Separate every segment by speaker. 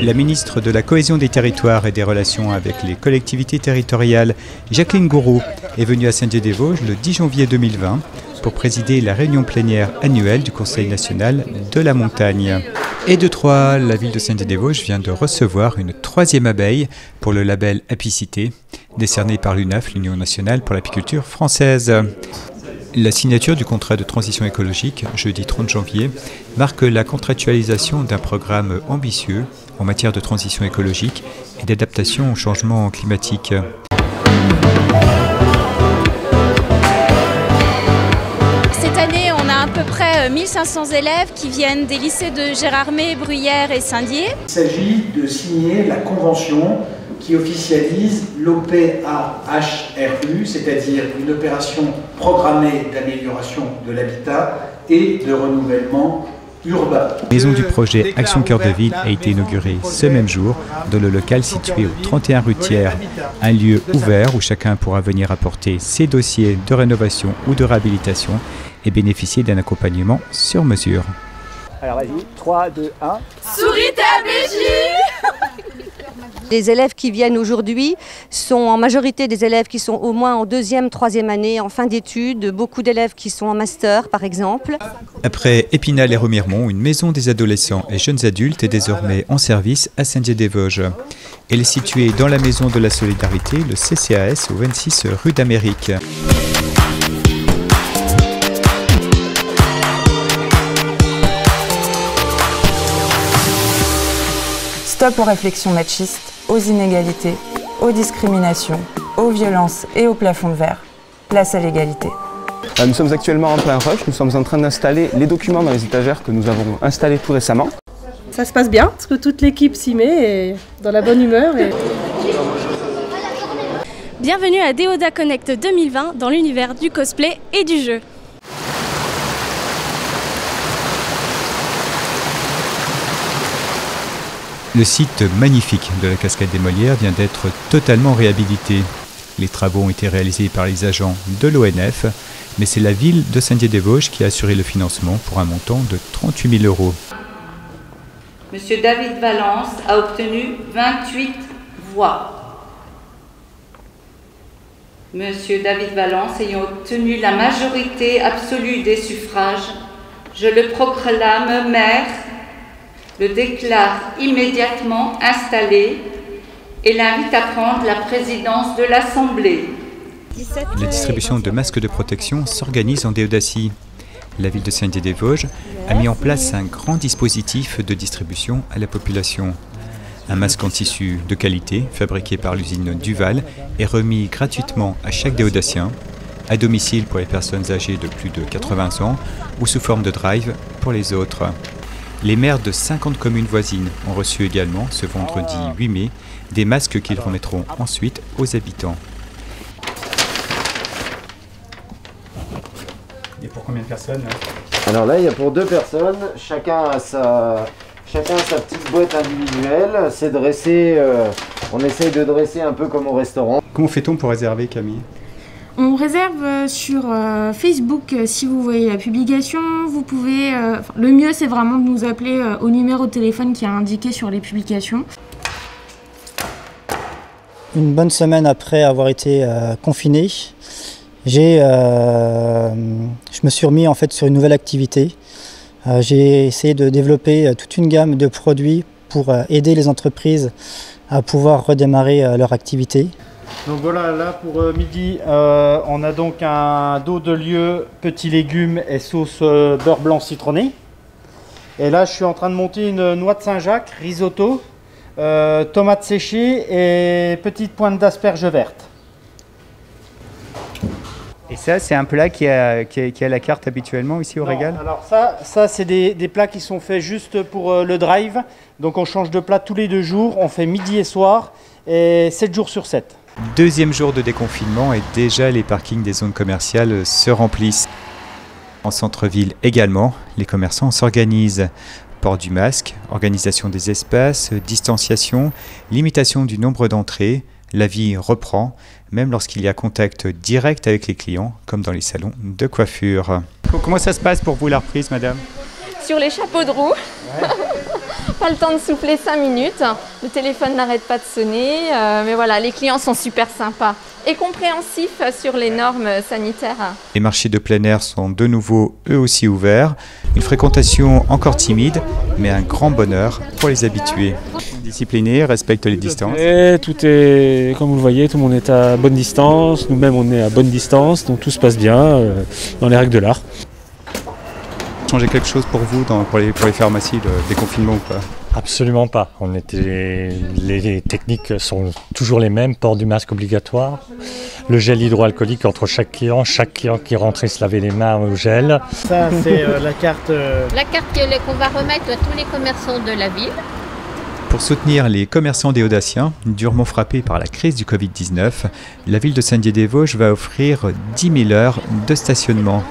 Speaker 1: La ministre de la Cohésion des territoires et des relations avec les collectivités territoriales, Jacqueline Gouraud, est venue à Saint-Dié-des-Vosges le 10 janvier 2020 pour présider la réunion plénière annuelle du Conseil national de la montagne. Et de Troyes, la ville de Saint-Dié-des-Vosges vient de recevoir une 3e abeille pour le label Apicité, décerné par l'UNAF, l'Union nationale pour l'apiculture française. La signature du contrat de transition écologique, jeudi 30 janvier, marque la contractualisation d'un programme ambitieux en matière de transition écologique et d'adaptation au changement climatique.
Speaker 2: Cette année, on a à peu près 1500 élèves qui viennent des lycées de Gérardmer, Bruyères et Saint-Dié.
Speaker 3: Il s'agit de signer la convention qui officialise l'OPAHRU, c'est-à-dire une opération programmée d'amélioration de l'habitat et de renouvellement urbain.
Speaker 1: La maison du projet Action Cœur de Ville a été inaugurée ce même jour dans le local situé au 31 rue Thiers, un lieu ouvert où chacun pourra venir apporter ses dossiers de rénovation ou de réhabilitation et bénéficier d'un accompagnement sur mesure.
Speaker 4: Alors vas-y, 3, 2, 1.
Speaker 2: Souris ta bégie.
Speaker 5: Les élèves qui viennent aujourd'hui sont en majorité des élèves qui sont au moins en 2e, 3e année, en fin d'études, beaucoup d'élèves qui sont en master par exemple.
Speaker 1: Après Épinal et Remiremont, une maison des adolescents et jeunes adultes est désormais en service à Saint-Dié-des-Vosges. Elle est située dans la maison de la solidarité, le CCAS, au 26 rue d'Amérique.
Speaker 6: Stop aux réflexions machistes, aux inégalités, aux discriminations, aux violences et au plafond de verre. Place à l'égalité.
Speaker 7: Nous sommes actuellement en plein rush, nous sommes en train d'installer les documents dans les étagères que nous avons installés tout récemment.
Speaker 8: Ça se passe bien, parce que toute l'équipe s'y met, et dans la bonne humeur.
Speaker 2: Bienvenue à Déoda Connect 2020 dans l'univers du cosplay et du jeu.
Speaker 1: Le site magnifique de la cascade des Molières vient d'être totalement réhabilité. Les travaux ont été réalisés par les agents de l'ONF, mais c'est la ville de Saint-Dié-des-Vosges qui a assuré le financement pour un montant de 38 000 €.
Speaker 9: Monsieur David Valence a obtenu 28 voix. Monsieur David Valence ayant obtenu la majorité absolue des suffrages, je le proclame maire, le déclare immédiatement installé et l'invite à prendre la présidence de l'Assemblée.
Speaker 1: La distribution de masques de protection s'organise en Déodacie. La ville de Saint-Dié-des-Vosges a mis en place un grand dispositif de distribution à la population. Un masque en tissu de qualité, fabriqué par l'usine Duval, est remis gratuitement à chaque déodacien, à domicile pour les personnes âgées de plus de 80 ans ou sous forme de drive pour les autres. Les maires de 50 communes voisines ont reçu également, ce vendredi 8 mai, des masques qu'ils remettront ensuite aux habitants.
Speaker 4: Et pour combien de personnes là?
Speaker 10: Alors là, il y a pour 2 personnes, chacun a sa petite boîte individuelle. C'est dressé, on essaye de dresser un peu comme au restaurant.
Speaker 1: Comment fait-on pour réserver, Camille ?
Speaker 11: On réserve sur Facebook si vous voyez la publication. Vous pouvez, le mieux c'est vraiment de nous appeler au numéro de téléphone qui est indiqué sur les publications.
Speaker 12: Une bonne semaine après avoir été confiné, je me suis remis en fait sur une nouvelle activité. J'ai essayé de développer toute une gamme de produits pour aider les entreprises à pouvoir redémarrer leur activité.
Speaker 4: Donc voilà, là pour midi, on a donc un dos de lieu, petits légumes et sauce beurre blanc citronné. Et là, je suis en train de monter une noix de Saint-Jacques, risotto, tomates séchées et petite pointe d'asperges vertes.
Speaker 1: Et ça, c'est un plat qui a la carte habituellement ici au régal ?
Speaker 4: Alors ça c'est des plats qui sont faits juste pour le drive. Donc on change de plat tous les 2 jours, on fait midi et soir, et 7 jours sur 7.
Speaker 1: Deuxième jour de déconfinement et déjà les parkings des zones commerciales se remplissent. En centre-ville également, les commerçants s'organisent. Port du masque, organisation des espaces, distanciation, limitation du nombre d'entrées. La vie reprend, même lorsqu'il y a contact direct avec les clients, comme dans les salons de coiffure. Comment ça se passe pour vous la reprise, madame ?
Speaker 2: Sur les chapeaux de roue.
Speaker 4: Ouais.
Speaker 13: Pas le temps de souffler 5 minutes. Le téléphone n'arrête pas de sonner. Mais voilà, les clients sont super sympas et compréhensifs sur les normes sanitaires.
Speaker 1: Les marchés de plein air sont de nouveau eux aussi ouverts. Une fréquentation encore timide, mais un grand bonheur pour les habitués. Disciplinés, respectent les distances.
Speaker 14: Et tout est, comme vous le voyez, tout le monde est à bonne distance. Nous-mêmes, on est à bonne distance, donc tout se passe bien dans les règles de l'art.
Speaker 1: Changer quelque chose pour vous pour les pharmacies, le déconfinement ou pas?
Speaker 15: Absolument pas. Les techniques sont toujours les mêmes. Port du masque obligatoire, le gel hydroalcoolique entre chaque client qui rentrait se laver les mains au gel.
Speaker 4: Ça, c'est la carte.
Speaker 16: La carte qu'on va remettre à tous les commerçants de la ville.
Speaker 1: Pour soutenir les commerçants des Audaciens, durement frappés par la crise du Covid-19, la ville de Saint-Dié-des-Vosges va offrir 10 000 heures de stationnement.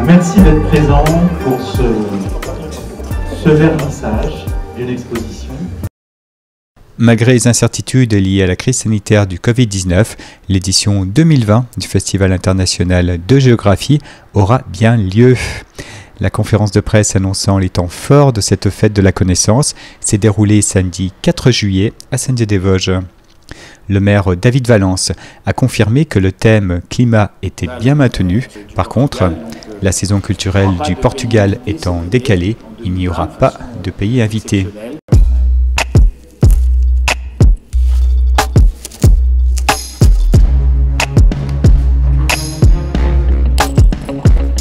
Speaker 17: Merci d'être présent pour ce vernissage d'une exposition.
Speaker 1: Malgré les incertitudes liées à la crise sanitaire du Covid-19, l'édition 2020 du Festival international de géographie aura bien lieu. La conférence de presse annonçant les temps forts de cette fête de la connaissance s'est déroulée samedi 4 juillet à Saint-Dié-des-Vosges. Le maire David Valence a confirmé que le thème climat était bien maintenu. Par contre, la saison culturelle du Portugal étant décalée, il n'y aura pas de pays invité.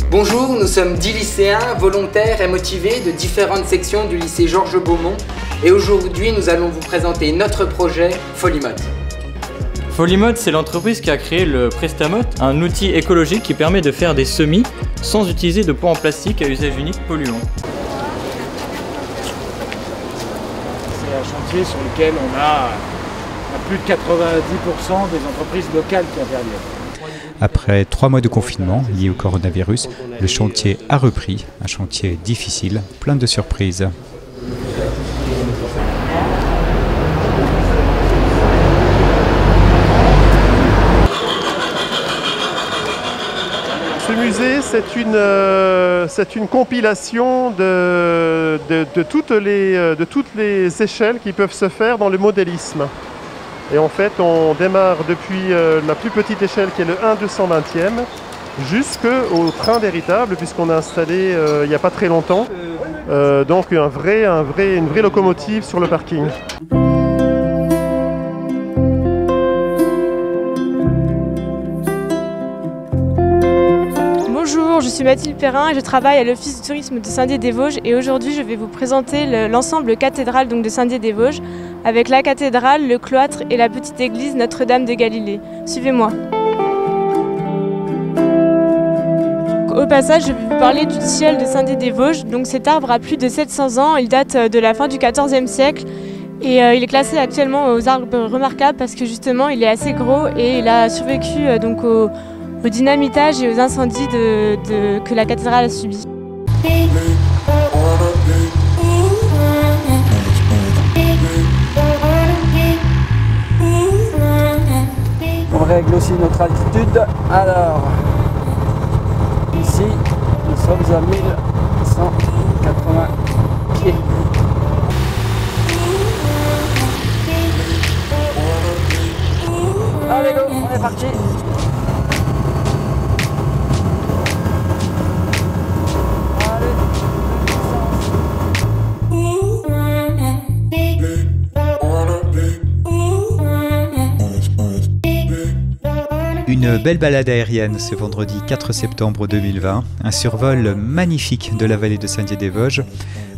Speaker 18: Bonjour, nous sommes 10 lycéens volontaires et motivés de différentes sections du lycée Georges Beaumont et aujourd'hui nous allons vous présenter notre projet Folimote.
Speaker 19: Folimote, c'est l'entreprise qui a créé le Prestamote, un outil écologique qui permet de faire des semis sans utiliser de pots en plastique à usage unique polluant.
Speaker 4: C'est un chantier sur lequel on a plus de 90% des entreprises locales qui interviennent.
Speaker 1: Après 3 mois de confinement liés au coronavirus, le chantier a repris, un chantier difficile, plein de surprises.
Speaker 20: Ce musée, c'est une compilation de toutes les échelles qui peuvent se faire dans le modélisme. Et en fait, on démarre depuis la plus petite échelle qui est le 1/220e jusqu'au train véritable, puisqu'on a installé il n'y a pas très longtemps donc une vraie locomotive sur le parking.
Speaker 21: Bonjour, je suis Mathilde Perrin et je travaille à l'Office du tourisme de Saint-Dié-des-Vosges et aujourd'hui je vais vous présenter l'ensemble cathédrale de Saint-Dié-des-Vosges avec la cathédrale, le cloître et la petite église Notre-Dame de Galilée. Suivez-moi. Au passage, je vais vous parler du tilleul de Saint-Dié-des-Vosges. Donc cet arbre a plus de 700 ans, il date de la fin du XIVe siècle et il est classé actuellement aux arbres remarquables parce que justement il est assez gros et il a survécu donc au dynamitage et aux incendies que la cathédrale a subis.
Speaker 22: On règle aussi notre altitude. Alors, ici, nous sommes à 1180 pieds. Allez go, on est parti.
Speaker 1: Une belle balade aérienne ce vendredi 4 septembre 2020, un survol magnifique de la vallée de Saint-Dié-des-Vosges,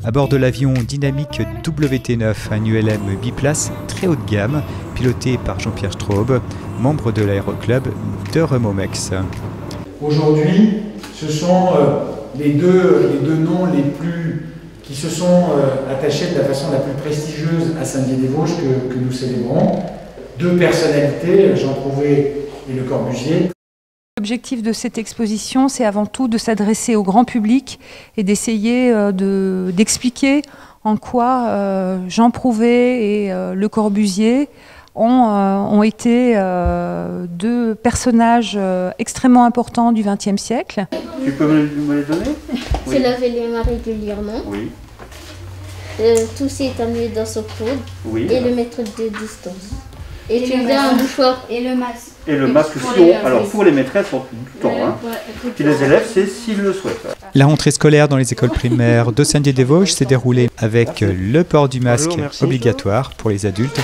Speaker 1: à bord de l'avion dynamique WT9, un ULM biplace très haut de gamme, piloté par Jean-Pierre Straub, membre de l'aéroclub de Remomex.
Speaker 3: Aujourd'hui, ce sont les deux noms qui se sont attachés de la façon la plus prestigieuse à Saint-Dié-des-Vosges que nous célébrons. Deux personnalités, Jean Prouvé et Le Corbusier.
Speaker 23: L'objectif de cette exposition, c'est avant tout de s'adresser au grand public et d'essayer d'expliquer en quoi Jean Prouvé et Le Corbusier ont été deux personnages extrêmement importants du XXe siècle.
Speaker 5: Tu peux me les donner?
Speaker 16: Se laver les mains régulièrement.
Speaker 5: Oui.
Speaker 16: Tousser et éternuer dans son coude.
Speaker 5: Oui.
Speaker 16: Et le mettre de distance. Et utiliser un mouchoir. Et le masque.
Speaker 5: Et le masque alors pour les maîtresses pour tout le temps. Hein. Puis les élèves, c'est s'ils le souhaitent.
Speaker 1: La rentrée scolaire dans les écoles primaires de Saint-Dié-des-Vosges s'est déroulée avec le port du masque obligatoire pour les adultes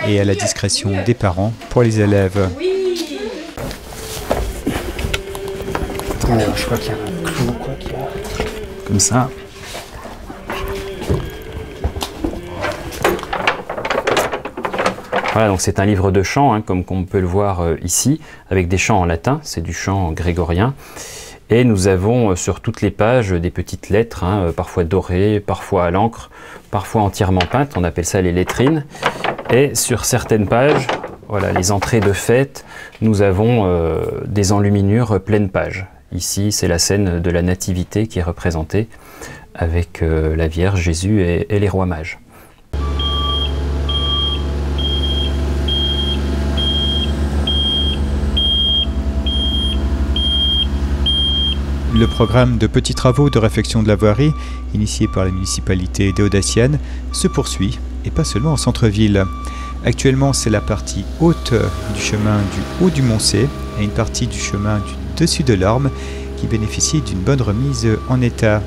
Speaker 1: et à la discrétion des parents pour les élèves.
Speaker 22: Alors, je crois qu'il y a un clou, comme ça.
Speaker 6: Voilà, donc c'est un livre de chant, hein, comme on peut le voir ici, avec des chants en latin, c'est du chant grégorien. Et nous avons sur toutes les pages des petites lettres, hein, parfois dorées, parfois à l'encre, parfois entièrement peintes, on appelle ça les lettrines. Et sur certaines pages, voilà, les entrées de fête, nous avons des enluminures pleine page. Ici, c'est la scène de la Nativité qui est représentée avec la Vierge, Jésus et les rois mages.
Speaker 1: Le programme de petits travaux de réfection de la voirie, initié par la municipalité d'Audacienne, se poursuit, et pas seulement en centre-ville. Actuellement, c'est la partie haute du chemin du Haut du Moncé et une partie du chemin du Dessus de l'Orme qui bénéficie d'une bonne remise en état.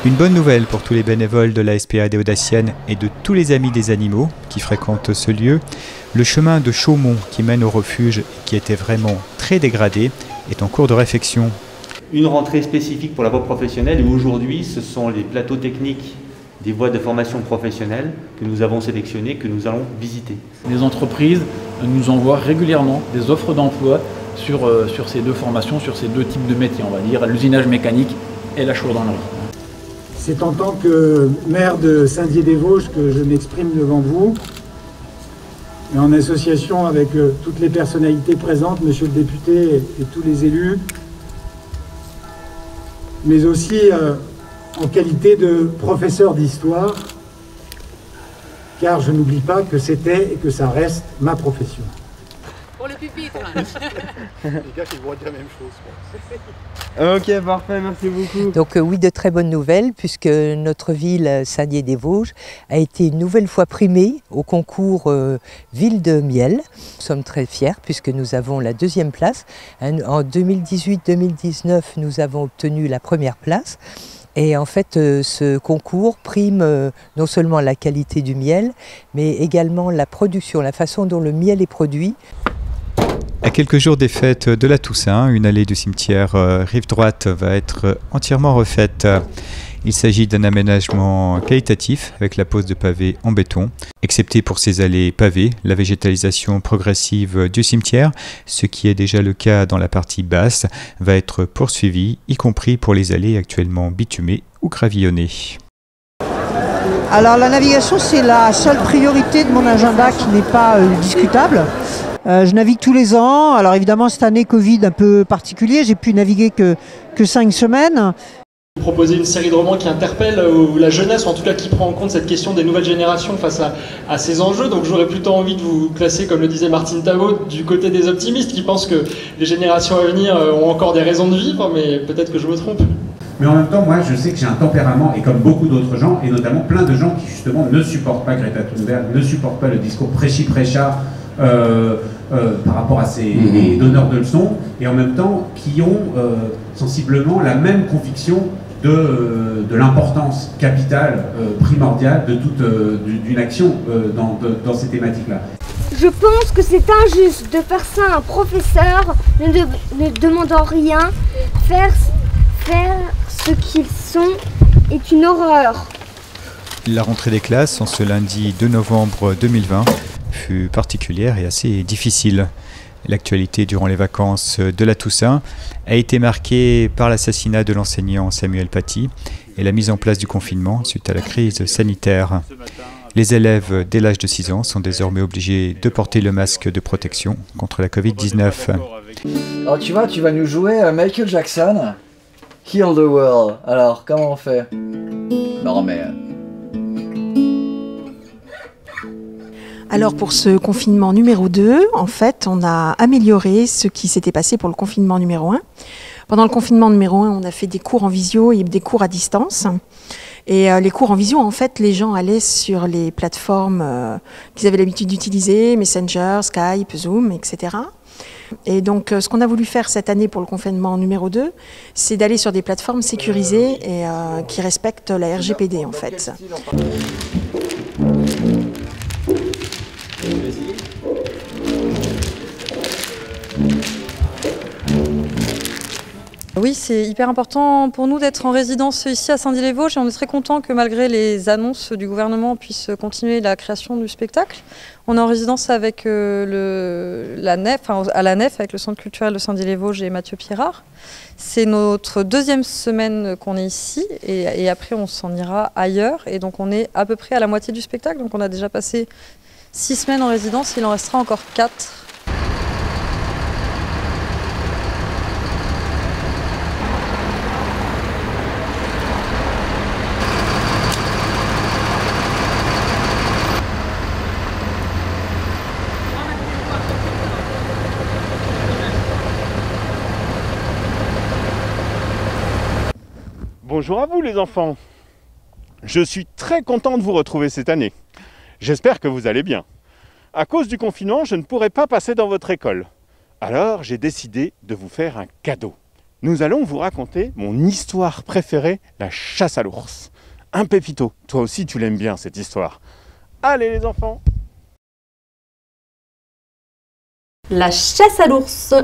Speaker 1: Une bonne nouvelle pour tous les bénévoles de la SPAD Audacienne et de tous les amis des animaux qui fréquentent ce lieu. Le chemin de Chaumont qui mène au refuge, qui était vraiment très dégradé, est en cours de réfection.
Speaker 5: Une rentrée spécifique pour la voie professionnelle et aujourd'hui ce sont les plateaux techniques des voies de formation professionnelle que nous avons sélectionnés, que nous allons visiter.
Speaker 7: Les entreprises nous envoient régulièrement des offres d'emploi sur ces deux formations, sur ces deux types de métiers, on va dire, l'usinage mécanique et la chaudronnerie.
Speaker 3: C'est en tant que maire de Saint-Dié-des-Vosges que je m'exprime devant vous, et en association avec toutes les personnalités présentes, monsieur le député et tous les élus, mais aussi en qualité de professeur d'histoire, car je n'oublie pas que c'était et que ça reste ma profession.
Speaker 22: Pour le pupitre.
Speaker 5: Les gars qui vont dire la même chose.
Speaker 22: Ok, parfait, merci beaucoup.
Speaker 24: Donc oui, de très bonnes nouvelles, puisque notre ville, Saint-Dié-des-Vosges, a été une nouvelle fois primée au concours Ville de Miel. Nous sommes très fiers, puisque nous avons la 2e place. En 2018-2019, nous avons obtenu la 1re place. Et en fait, ce concours prime non seulement la qualité du miel, mais également la production, la façon dont le miel est produit.
Speaker 1: À quelques jours des fêtes de la Toussaint, une allée du cimetière rive droite va être entièrement refaite. Il s'agit d'un aménagement qualitatif avec la pose de pavés en béton. Excepté pour ces allées pavées, la végétalisation progressive du cimetière, ce qui est déjà le cas dans la partie basse, va être poursuivie, y compris pour les allées actuellement bitumées ou gravillonnées.
Speaker 25: Alors la navigation, c'est la seule priorité de mon agenda qui n'est pas discutable. Je navigue tous les ans. Alors évidemment, cette année Covid un peu particulier, j'ai pu naviguer que 5 semaines.
Speaker 26: Vous proposez une série de romans qui interpelle la jeunesse, ou en tout cas qui prend en compte cette question des nouvelles générations face à ces enjeux. Donc j'aurais plutôt envie de vous classer, comme le disait Martine Tavot, du côté des optimistes qui pensent que les générations à venir ont encore des raisons de vivre, mais peut-être que je me trompe.
Speaker 27: Mais en même temps, moi, je sais que j'ai un tempérament, et comme beaucoup d'autres gens, et notamment plein de gens qui justement ne supportent pas Greta Thunberg, ne supportent pas le discours prêchi-prêcha par rapport à ces donneurs de leçons, et en même temps qui ont sensiblement la même conviction de l'importance capitale, primordiale d'une action dans ces thématiques-là.
Speaker 28: Je pense que c'est injuste de faire ça à un professeur ne demandant rien. Faire ce qu'ils sont est une horreur.
Speaker 1: La rentrée des classes en ce lundi 2 novembre 2020 fut particulière et assez difficile. L'actualité durant les vacances de la Toussaint a été marquée par l'assassinat de l'enseignant Samuel Paty et la mise en place du confinement suite à la crise sanitaire. Les élèves dès l'âge de 6 ans sont désormais obligés de porter le masque de protection contre la Covid-19.
Speaker 22: Alors tu vas nous jouer Michael Jackson, Heal the World. Alors comment on fait?
Speaker 2: Non mais...
Speaker 8: Alors pour ce confinement numéro 2, en fait, on a amélioré ce qui s'était passé pour le confinement numéro 1. Pendant le confinement numéro 1, on a fait des cours en visio et des cours à distance. Et les cours en visio, en fait, les gens allaient sur les plateformes qu'ils avaient l'habitude d'utiliser, Messenger, Skype, Zoom, etc. Et donc, ce qu'on a voulu faire cette année pour le confinement numéro 2, c'est d'aller sur des plateformes sécurisées et qui respectent la RGPD, en fait.
Speaker 9: Oui, c'est hyper important pour nous d'être en résidence ici à Saint-Dié-les-Vosges et on est très content que malgré les annonces du gouvernement, on puisse continuer la création du spectacle. On est en résidence avec à la Nef avec le Centre culturel de Saint-Dié-les-Vosges et Mathieu Pierrard. C'est notre 2e semaine qu'on est ici et après on s'en ira ailleurs et donc on est à peu près à la moitié du spectacle. Donc on a déjà passé 6 semaines en résidence, il en restera encore 4.
Speaker 10: Bonjour à vous les enfants. Je suis très content de vous retrouver cette année. J'espère que vous allez bien. À cause du confinement, je ne pourrai pas passer dans votre école. Alors j'ai décidé de vous faire un cadeau. Nous allons vous raconter mon histoire préférée, la chasse à l'ours. Un Pépito, toi aussi tu l'aimes bien cette histoire. Allez les enfants.
Speaker 11: La chasse à l'ours.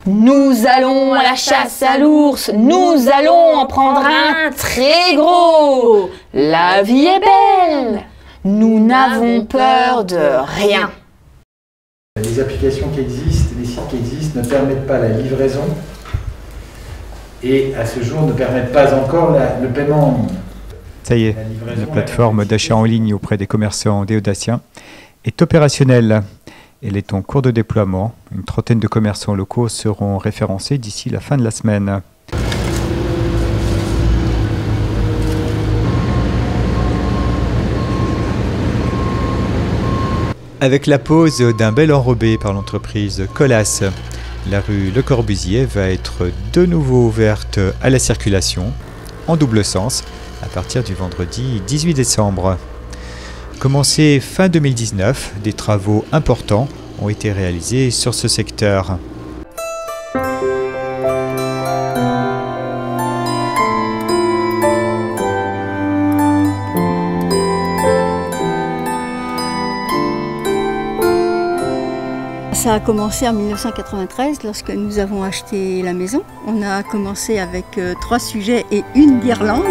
Speaker 11: Nous allons à la chasse à l'ours, nous allons en prendre un très gros. La vie est belle, nous n'avons peur de rien.
Speaker 3: Les applications qui existent, les sites qui existent ne permettent pas la livraison et à ce jour ne permettent pas encore le paiement en ligne.
Speaker 1: Ça y est, la plateforme d'achat en ligne auprès des commerçants déodatiens est opérationnelle. Elle est en cours de déploiement. Une trentaine de commerçants locaux seront référencés d'ici la fin de la semaine. Avec la pose d'un bel enrobé par l'entreprise Colas, la rue Le Corbusier va être de nouveau ouverte à la circulation, en double sens, à partir du vendredi 18 décembre. Commencé fin 2019, des travaux importants ont été réalisés sur ce secteur.
Speaker 12: Ça a commencé en 1993 lorsque nous avons acheté la maison. On a commencé avec 3 sujets et une guirlande.